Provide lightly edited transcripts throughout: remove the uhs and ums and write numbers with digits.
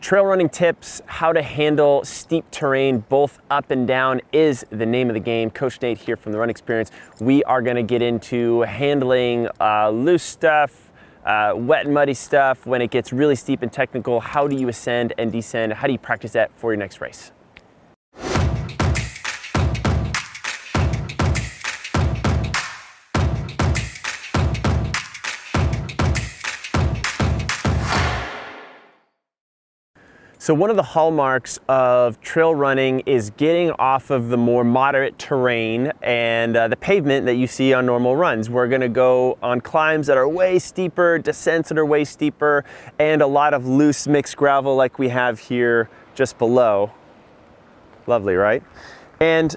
Trail running tips, how to handle steep terrain, both up and down, is the name of the game. Coach Nate here from the Run Experience. We are going to get into handling loose stuff, wet and muddy stuff when it gets really steep and technical. How do you ascend and descend? How do you practice that for your next race? So one of the hallmarks of trail running is getting off of the more moderate terrain and the pavement that you see on normal runs. We're gonna go on climbs that are way steeper, descents that are way steeper, and a lot of loose mixed gravel like we have here just below. Lovely, right? And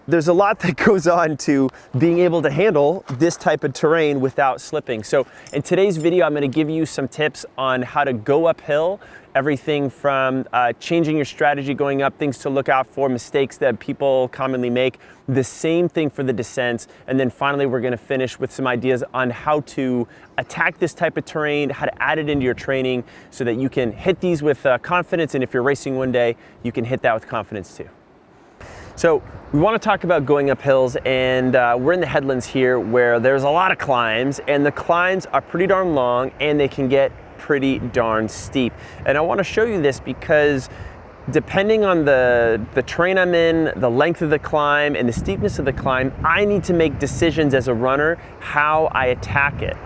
there's a lot that goes on to being able to handle this type of terrain without slipping. So in today's video, I'm gonna give you some tips on how to go uphill, everything from changing your strategy going up, things to look out for, mistakes that people commonly make, the same thing for the descents, and then finally we're gonna finish with some ideas on how to attack this type of terrain, how to add it into your training so that you can hit these with confidence, and if you're racing one day, you can hit that with confidence too. So we want to talk about going up hills, and we're in the headlands here where there's a lot of climbs, and the climbs are pretty darn long and they can get pretty darn steep. And I want to show you this because depending on the terrain I'm in, the length of the climb, and the steepness of the climb, I need to make decisions as a runner how I attack it.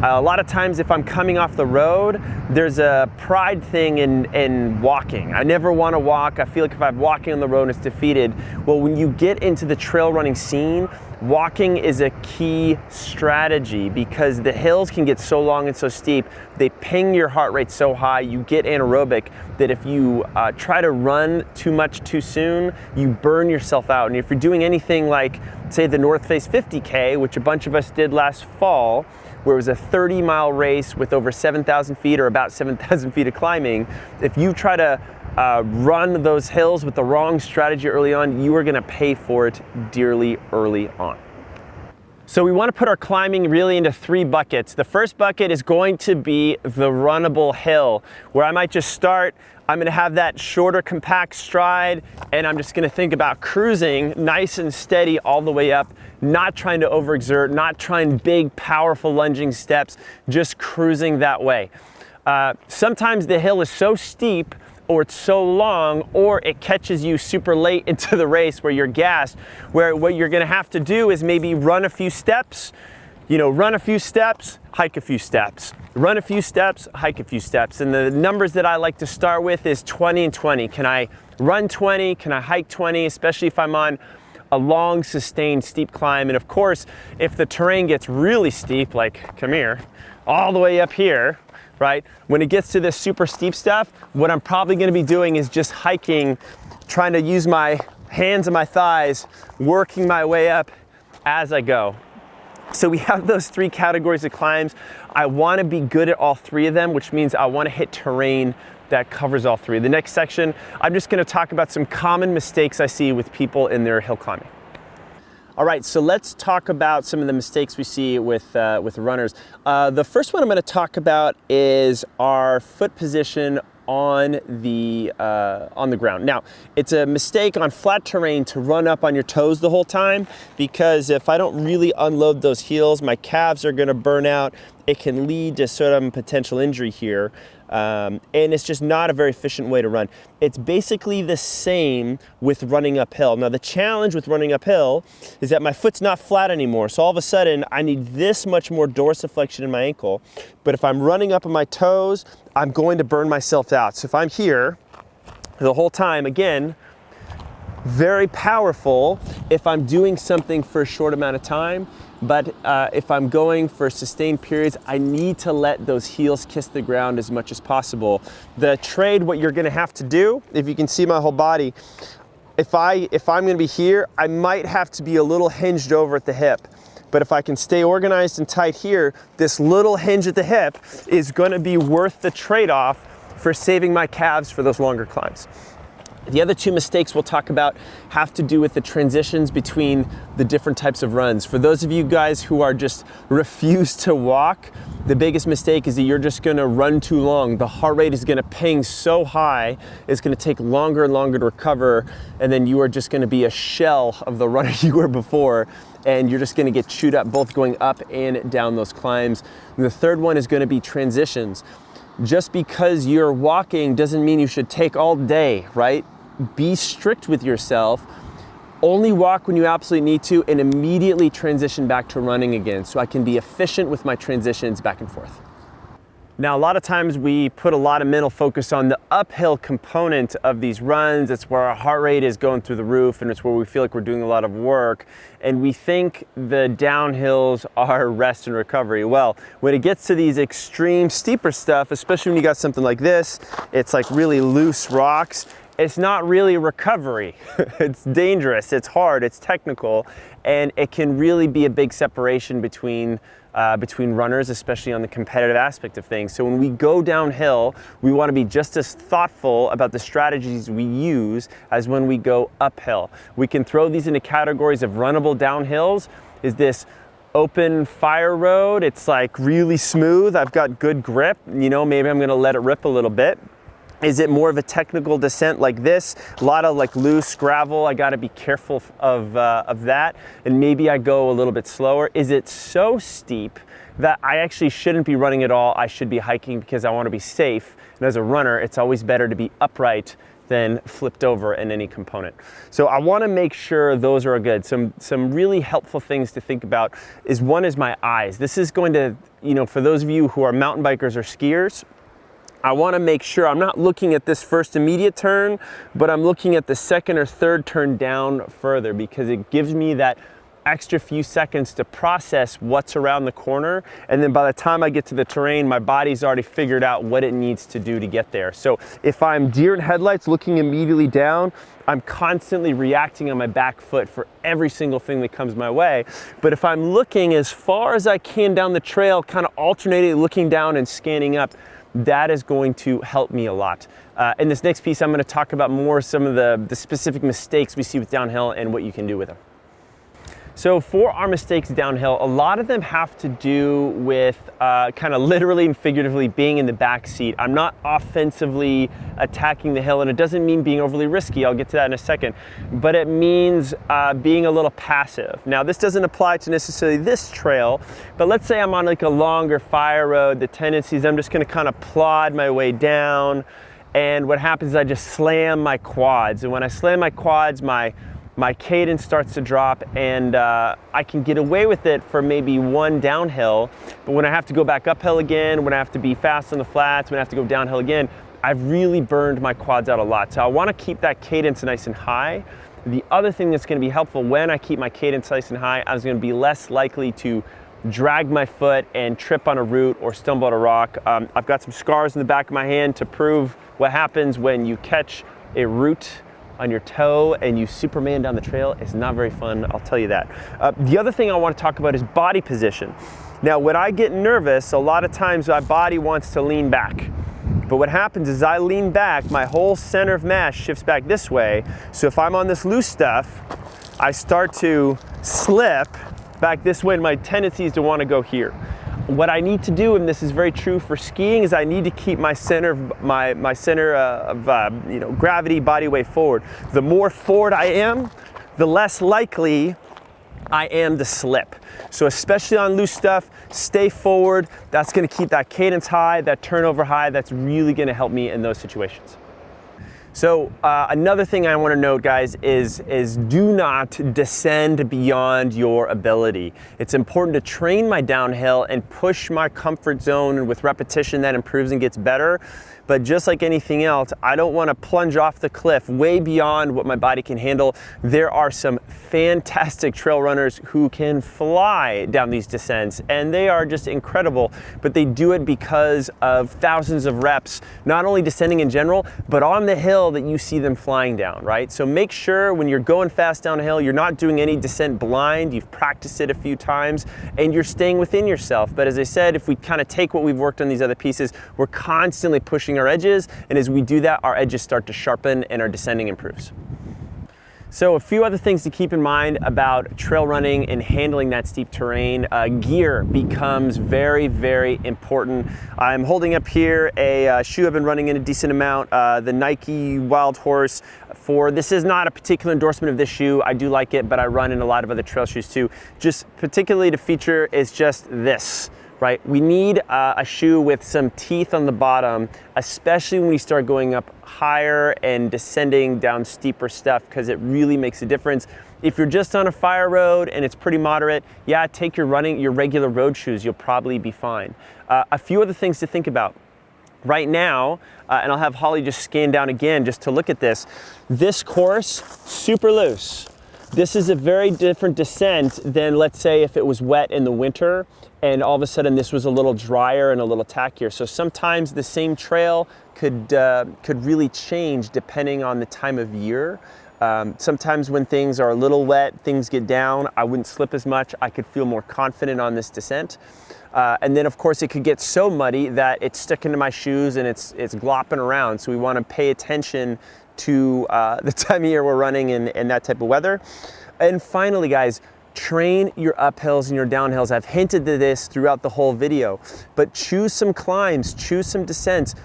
A lot of times if I'm coming off the road, there's a pride thing in walking. I never want to walk. I feel like if I'm walking on the road, it's defeated. Well, when you get into the trail running scene, walking is a key strategy because the hills can get so long and so steep. They ping your heart rate so high, you get anaerobic, that if you try to run too much too soon, you burn yourself out. And if you're doing anything like, say, the North Face 50K, which a bunch of us did last fall, where it was a 30-mile race with over 7,000 feet or about 7,000 feet of climbing, if you try to run those hills with the wrong strategy early on, you are gonna pay for it dearly early on. So we wanna put our climbing really into three buckets. The first bucket is going to be the runnable hill, where I might just start. I'm gonna have that shorter, compact stride, and I'm just gonna think about cruising nice and steady all the way up, not trying to overexert, not trying big, powerful lunging steps, just cruising that way. Sometimes the hill is so steep, or it's so long, or it catches you super late into the race where you're gassed, where what you're gonna have to do is maybe run a few steps, run a few steps, hike a few steps, run a few steps, hike a few steps. And the numbers that I like to start with is 20 and 20. Can I run 20? Can I hike 20? Especially if I'm on a long, sustained, steep climb. And of course, if the terrain gets really steep, like, come here, all the way up here, right? When it gets to this super steep stuff, what I'm probably gonna be doing is just hiking, trying to use my hands and my thighs, working my way up as I go. So we have those three categories of climbs. I wanna be good at all three of them, which means I wanna hit terrain that covers all three. The next section, I'm just gonna talk about some common mistakes I see with people in their hill climbing. All right, so let's talk about some of the mistakes we see with runners. The first one I'm gonna talk about is our foot position on the ground. Now, it's a mistake on flat terrain to run up on your toes the whole time, because if I don't really unload those heels, my calves are gonna burn out. It can lead to some potential injury here. And it's just not a very efficient way to run. It's basically the same with running uphill. Now, the challenge with running uphill is that my foot's not flat anymore. So all of a sudden, I need this much more dorsiflexion in my ankle. But if I'm running up on my toes, I'm going to burn myself out. So if I'm here the whole time, again, very powerful if I'm doing something for a short amount of time. But if I'm going for sustained periods, I need to let those heels kiss the ground as much as possible. The trade, what you're gonna have to do, if you can see my whole body, if I'm gonna be here, I might have to be a little hinged over at the hip. But if I can stay organized and tight here, this little hinge at the hip is gonna be worth the trade-off for saving my calves for those longer climbs. The other two mistakes we'll talk about have to do with the transitions between the different types of runs. For those of you guys who are just refuse to walk, the biggest mistake is that you're just gonna run too long. The heart rate is gonna ping so high, it's gonna take longer and longer to recover, and then you are just gonna be a shell of the runner you were before, and you're just gonna get chewed up both going up and down those climbs. And the third one is gonna be transitions. Just because you're walking doesn't mean you should take all day, right? Be strict with yourself. Only walk when you absolutely need to and immediately transition back to running again so I can be efficient with my transitions back and forth. Now, a lot of times we put a lot of mental focus on the uphill component of these runs. It's where our heart rate is going through the roof and it's where we feel like we're doing a lot of work. And we think the downhills are rest and recovery. Well, when it gets to these extreme steeper stuff, especially when you got something like this, it's like really loose rocks. It's not really recovery. It's dangerous, it's hard, it's technical, and it can really be a big separation between runners, especially on the competitive aspect of things. So when we go downhill, we want to be just as thoughtful about the strategies we use as when we go uphill. We can throw these into categories of runnable downhills. Is this open fire road? It's like really smooth, I've got good grip, you know, maybe I'm gonna let it rip a little bit. Is it more of a technical descent like this? A lot of like loose gravel, I gotta be careful of that. And maybe I go a little bit slower. Is it so steep that I actually shouldn't be running at all? I should be hiking because I wanna be safe. And as a runner, it's always better to be upright than flipped over in any component. So I wanna make sure those are good. Some really helpful things to think about is one is my eyes. This is going to, you know, for those of you who are mountain bikers or skiers, I want to make sure I'm not looking at this first immediate turn, but I'm looking at the second or third turn down further because it gives me that extra few seconds to process what's around the corner. And then by the time I get to the terrain, my body's already figured out what it needs to do to get there. So if I'm deer in headlights looking immediately down, I'm constantly reacting on my back foot for every single thing that comes my way. But if I'm looking as far as I can down the trail, kind of alternating looking down and scanning up, that is going to help me a lot. In this next piece, I'm going to talk about more some of the specific mistakes we see with downhill and what you can do with them. So for our mistakes downhill, a lot of them have to do with kind of literally and figuratively being in the back seat. I'm not offensively attacking the hill, and it doesn't mean being overly risky. I'll get to that in a second. But it means being a little passive. Now, this doesn't apply to necessarily this trail, but let's say I'm on like a longer fire road. The tendency is I'm just going to kind of plod my way down, and what happens is I just slam my quads. And when I slam my quads, my cadence starts to drop, and I can get away with it for maybe one downhill, but when I have to go back uphill again, when I have to be fast on the flats, when I have to go downhill again, I've really burned my quads out a lot. So I want to keep that cadence nice and high. The other thing that's going to be helpful when I keep my cadence nice and high, I'm going to be less likely to drag my foot and trip on a root or stumble on a rock. I've got some scars in the back of my hand to prove what happens when you catch a root on your toe and you Superman down the trail. Is not very fun, I'll tell you that. The other thing I want to talk about is body position. Now, when I get nervous, a lot of times my body wants to lean back. But what happens is I lean back, my whole center of mass shifts back this way. So if I'm on this loose stuff, I start to slip back this way, and my tendency is to want to go here. What I need to do, and this is very true for skiing, is I need to keep my center of gravity, body weight forward. The more forward I am, the less likely I am to slip. So especially on loose stuff, stay forward. That's going to keep that cadence high, that turnover high. That's really going to help me in those situations. So another thing I want to note, guys, is do not descend beyond your ability. It's important to train my downhill and push my comfort zone, and with repetition that improves and gets better. But just like anything else, I don't want to plunge off the cliff way beyond what my body can handle. There are some fantastic trail runners who can fly down these descents, and they are just incredible, but they do it because of thousands of reps, not only descending in general, but on the hill hill that you see them flying down, right? So make sure when you're going fast downhill, you're not doing any descent blind, you've practiced it a few times, and you're staying within yourself. But as I said, if we kind of take what we've worked on these other pieces, we're constantly pushing our edges, and as we do that, our edges start to sharpen and our descending improves. So a few other things to keep in mind about trail running and handling that steep terrain. Gear becomes very, very important. I'm holding up here a shoe I've been running in a decent amount, the Nike Wild Horse. This is not a particular endorsement of this shoe. I do like it, but I run in a lot of other trail shoes too. Just particularly to feature is just this. Right? We need a shoe with some teeth on the bottom, especially when we start going up higher and descending down steeper stuff, because it really makes a difference. If you're just on a fire road and it's pretty moderate, yeah, take your regular road shoes, you'll probably be fine. A few other things to think about. Right now, and I'll have Holly just scan down again just to look at this. This course, super loose. This is a very different descent than, let's say, if it was wet in the winter and all of a sudden this was a little drier and a little tackier. So sometimes the same trail could really change depending on the time of year. Sometimes when things are a little wet, things get down, I wouldn't slip as much. I could feel more confident on this descent. And then of course it could get so muddy that it's stuck into my shoes and it's glopping around. So we want to pay attention to the time of year we're running in that type of weather. And finally, guys, train your uphills and your downhills. I've hinted to this throughout the whole video, but choose some climbs, choose some descents,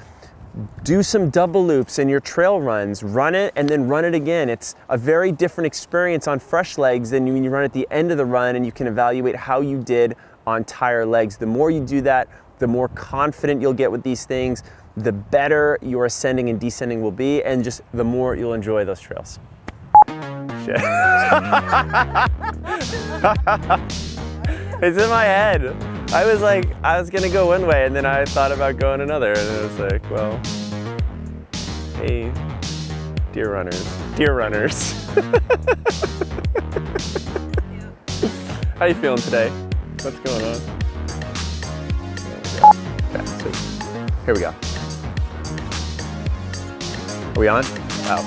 do some double loops in your trail runs, run it and then run it again. It's a very different experience on fresh legs than when you run at the end of the run and you can evaluate how you did on tire legs. The more you do that, the more confident you'll get with these things, the better your ascending and descending will be, and just the more you'll enjoy those trails. Shit. It's in my head. I was gonna go one way and then I thought about going another, and it was like, well, hey, deer runners. How you feeling today? What's going on? Okay, so here we go. Are we on? Oh.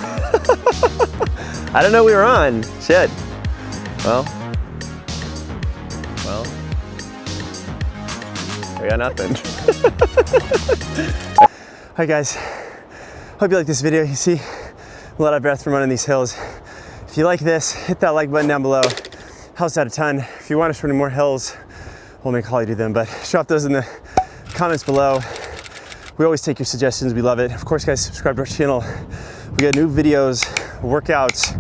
I don't know we were on. Shit. Well. We got nothing. Hi guys. Hope you like this video. You see, I'm a lot of breath from running these hills. If you like this, hit that like button down below. Helps out a ton. If you want us running more hills, we'll make Holly do them, but drop those in the comments below. We always take your suggestions, we love it. Of course, guys, subscribe to our channel. We got new videos, workouts,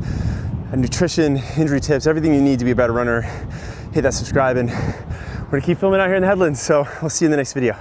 nutrition, injury tips, everything you need to be a better runner. Hit that subscribe, and we're gonna keep filming out here in the headlands, so we'll see you in the next video.